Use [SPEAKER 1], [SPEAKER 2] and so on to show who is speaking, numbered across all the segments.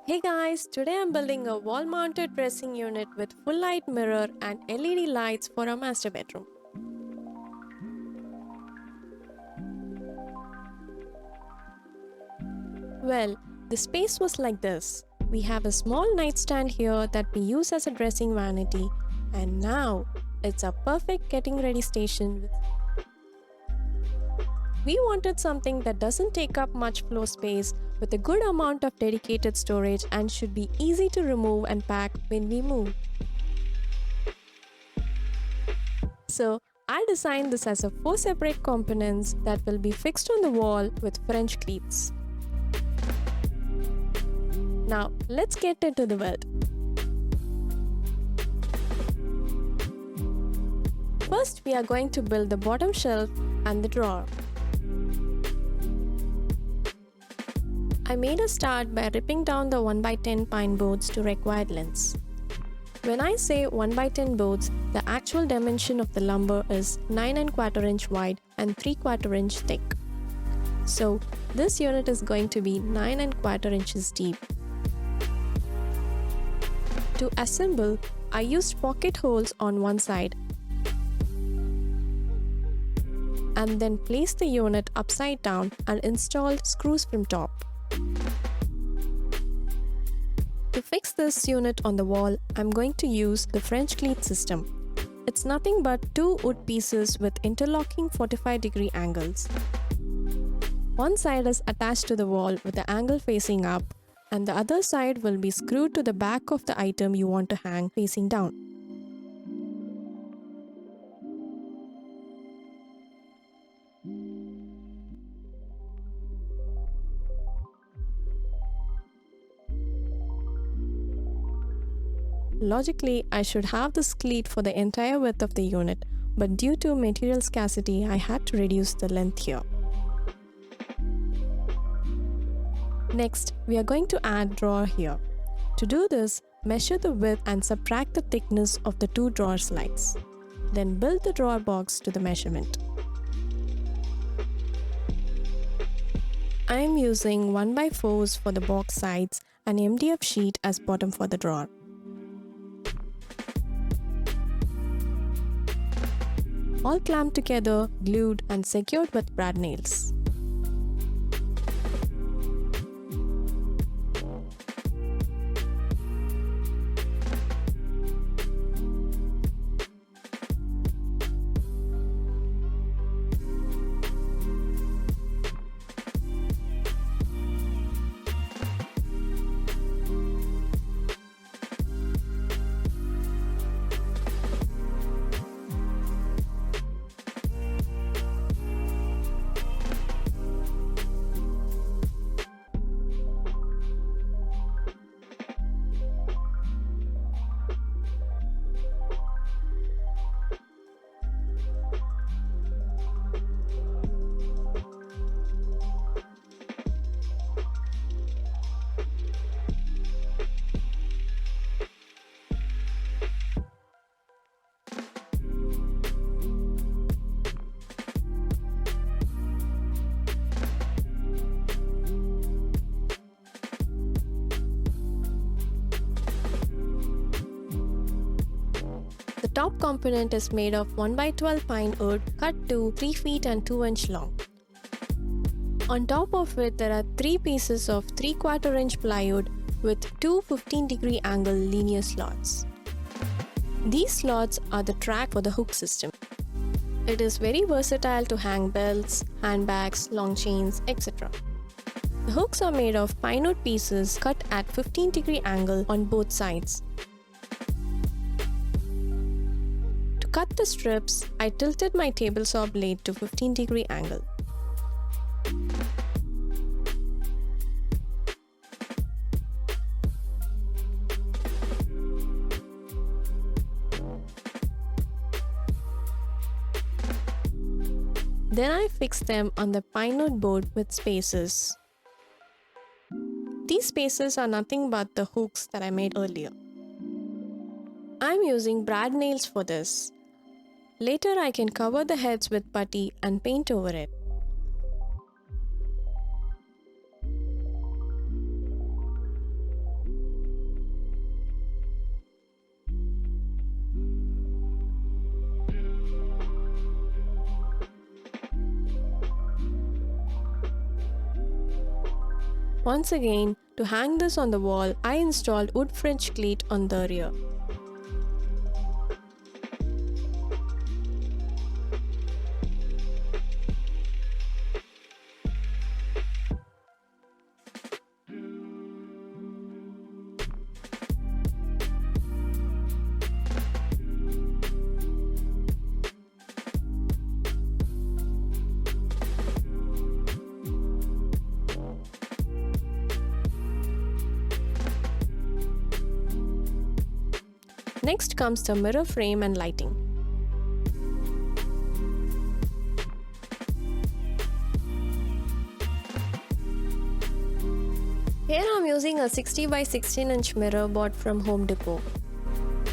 [SPEAKER 1] Hey guys, today I'm building a wall mounted dressing unit with full light mirror and LED lights for our master bedroom. Well, the space was like this. We have a small nightstand here that we use as a dressing vanity, and now it's a perfect getting ready station. We wanted something that doesn't take up much floor space with a good amount of dedicated storage and should be easy to remove and pack when we move. So, I designed this as a 4 separate components that will be fixed on the wall with French cleats. Now, let's get into the build. First, we are going to build the bottom shelf and the drawer. I made a start by ripping down the 1x10 pine boards to required lengths. When I say 1x10 boards, the actual dimension of the lumber is 9¼ inch wide and 3/4 inch thick. So, this unit is going to be 9¼ inches deep. To assemble, I used pocket holes on one side and then placed the unit upside down and installed screws from top. To fix this unit on the wall, I'm going to use the French cleat system. It's nothing but 2 wood pieces with interlocking 45-degree angles. One side is attached to the wall with the angle facing up, and the other side will be screwed to the back of the item you want to hang facing down. Logically, I should have this cleat for the entire width of the unit, but due to material scarcity, I had to reduce the length here. Next, we are going to add drawer here. To do this, measure the width and subtract the thickness of the 2 drawer slides. Then build the drawer box to the measurement. I am using 1x4s for the box sides and MDF sheet as bottom for the drawer. All clamped together, glued and secured with brad nails. The top component is made of 1x12 pine wood cut to 3 feet and 2 inch long. On top of it, there are 3 pieces of 3/4 inch plywood with 2 15-degree angle linear slots. These slots are the track for the hook system. It is very versatile to hang belts, handbags, long chains, etc. The hooks are made of pine wood pieces cut at 15-degree angle on both sides. To cut the strips, I tilted my table saw blade to 15-degree angle. Then I fixed them on the pine wood board with spacers. These spacers are nothing but the hooks that I made earlier. I'm using brad nails for this. Later I can cover the heads with putty and paint over it. Once again, to hang this on the wall, I installed wood French cleat on the rear. Next comes the mirror frame and lighting. Here I'm using a 60 by 16 inch mirror bought from Home Depot.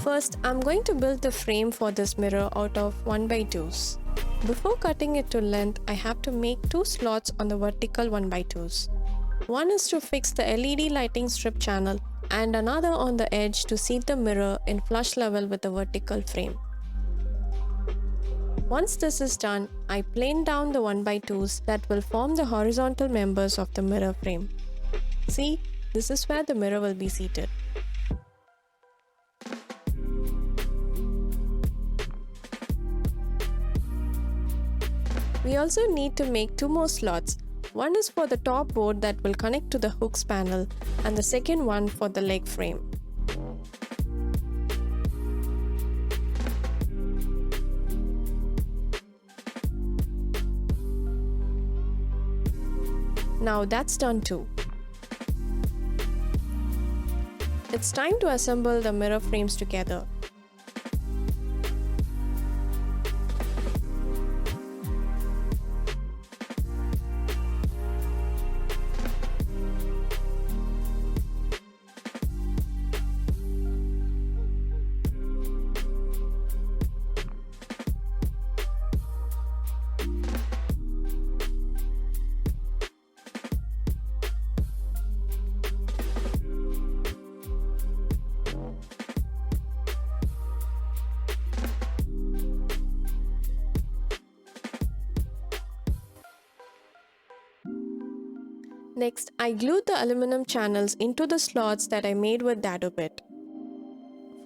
[SPEAKER 1] First, I'm going to build the frame for this mirror out of 1x2s. Before cutting it to length, I have to make 2 slots on the vertical 1x2s. One is to fix the LED lighting strip channel and another on the edge to seat the mirror in flush level with the vertical frame. Once this is done, I plane down the 1x2s that will form the horizontal members of the mirror frame. See, this is where the mirror will be seated. We also need to make 2 more slots. One is for the top board that will connect to the hooks panel and the second one for the leg frame. Now that's done too. It's time to assemble the mirror frames together. Next, I glued the aluminum channels into the slots that I made with Dado bit.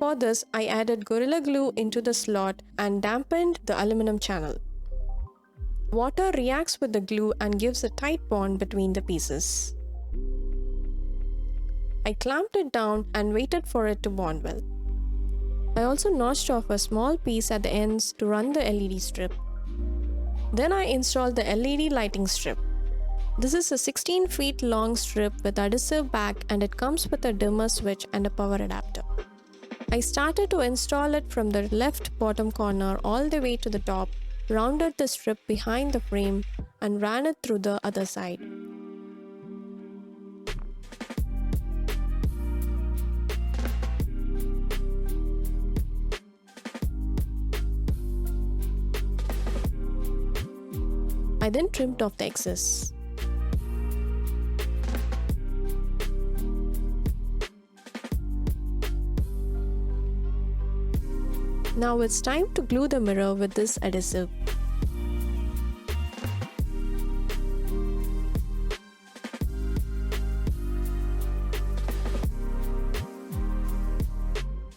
[SPEAKER 1] For this, I added Gorilla Glue into the slot and dampened the aluminum channel. Water reacts with the glue and gives a tight bond between the pieces. I clamped it down and waited for it to bond well. I also notched off a small piece at the ends to run the LED strip. Then I installed the LED lighting strip. This is a 16 feet long strip with adhesive back and it comes with a dimmer switch and a power adapter. I started to install it from the left bottom corner all the way to the top, rounded the strip behind the frame and ran it through the other side. I then trimmed off the excess. Now it's time to glue the mirror with this adhesive.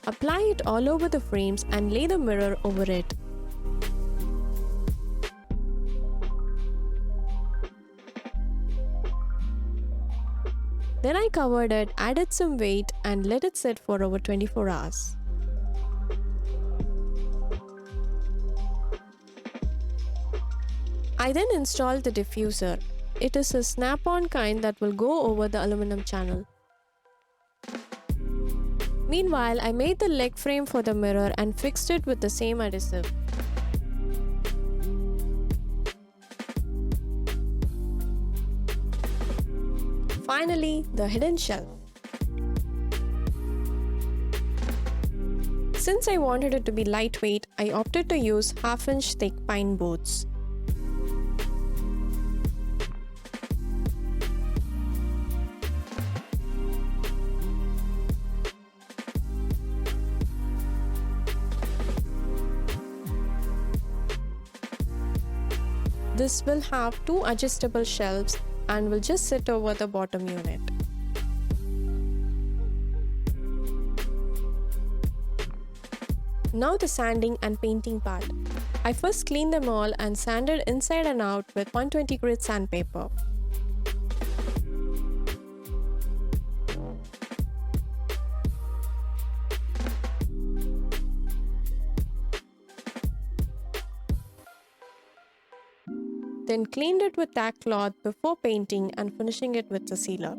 [SPEAKER 1] Apply it all over the frames and lay the mirror over it. Then I covered it, added some weight and let it sit for over 24 hours. I then installed the diffuser. It is a snap-on kind that will go over the aluminum channel. Meanwhile, I made the leg frame for the mirror and fixed it with the same adhesive. Finally, the hidden shelf. Since I wanted it to be lightweight, I opted to use 1/2-inch thick pine boards. This will have 2 adjustable shelves and will just sit over the bottom unit. Now the sanding and painting part. I first cleaned them all and sanded inside and out with 120 grit sandpaper. Then cleaned it with tack cloth before painting and finishing it with a sealer.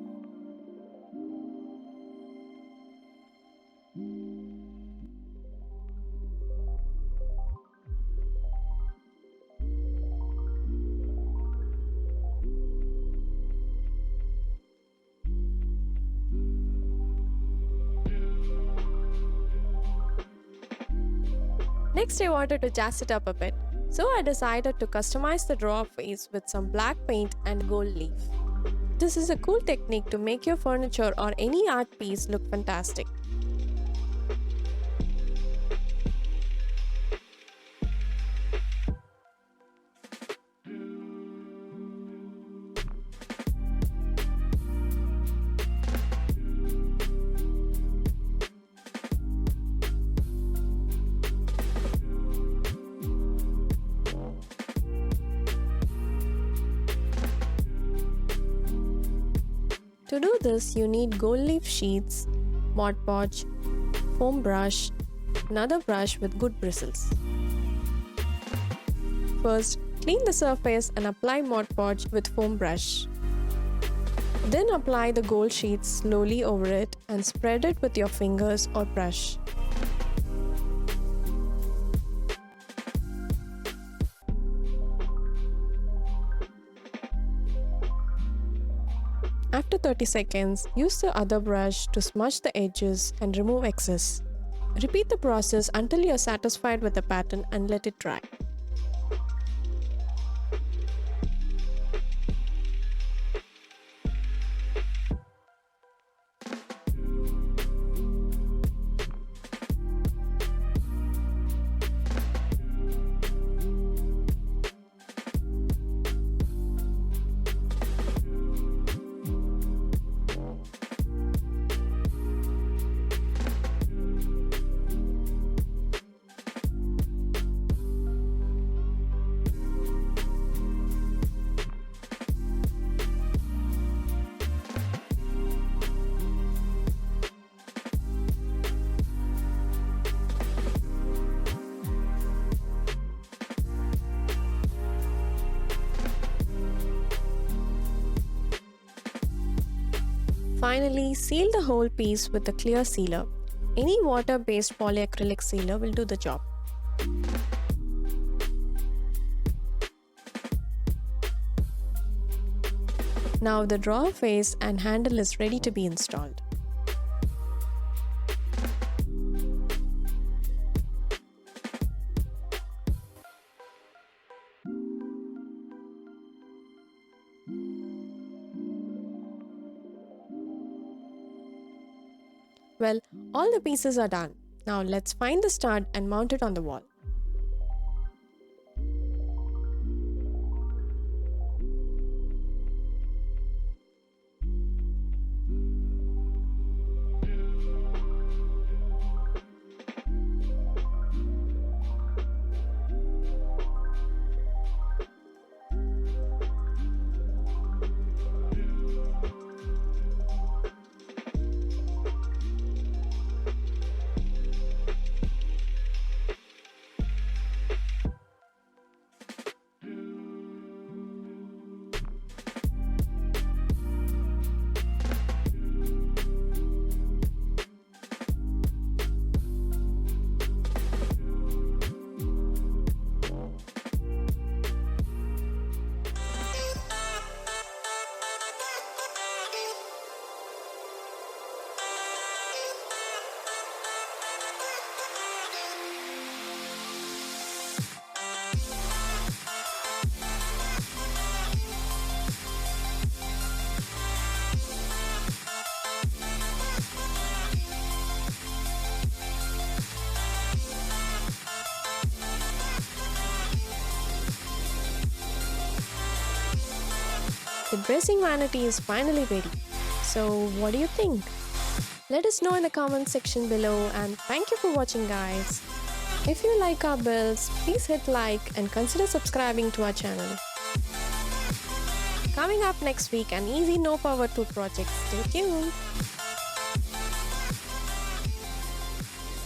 [SPEAKER 1] Next, I wanted to jazz it up a bit, so I decided to customize the drawer face with some black paint and gold leaf. This is a cool technique to make your furniture or any art piece look fantastic. To do this, you need gold leaf sheets, Mod Podge, foam brush, another brush with good bristles. First, clean the surface and apply Mod Podge with foam brush. Then apply the gold sheets slowly over it and spread it with your fingers or brush. After 30 seconds, use the other brush to smudge the edges and remove excess. Repeat the process until you are satisfied with the pattern and let it dry. Finally, seal the whole piece with a clear sealer. Any water-based polyacrylic sealer will do the job. Now the drawer face and handle is ready to be installed. Well, all the pieces are done. Now let's find the stud and mount it on the wall. The dressing vanity is finally ready. So what do you think? Let us know in the comment section below, and thank you for watching, guys. If you like our builds, please hit like and consider subscribing to our channel. Coming up next week, an easy no power tool project. Stay tuned.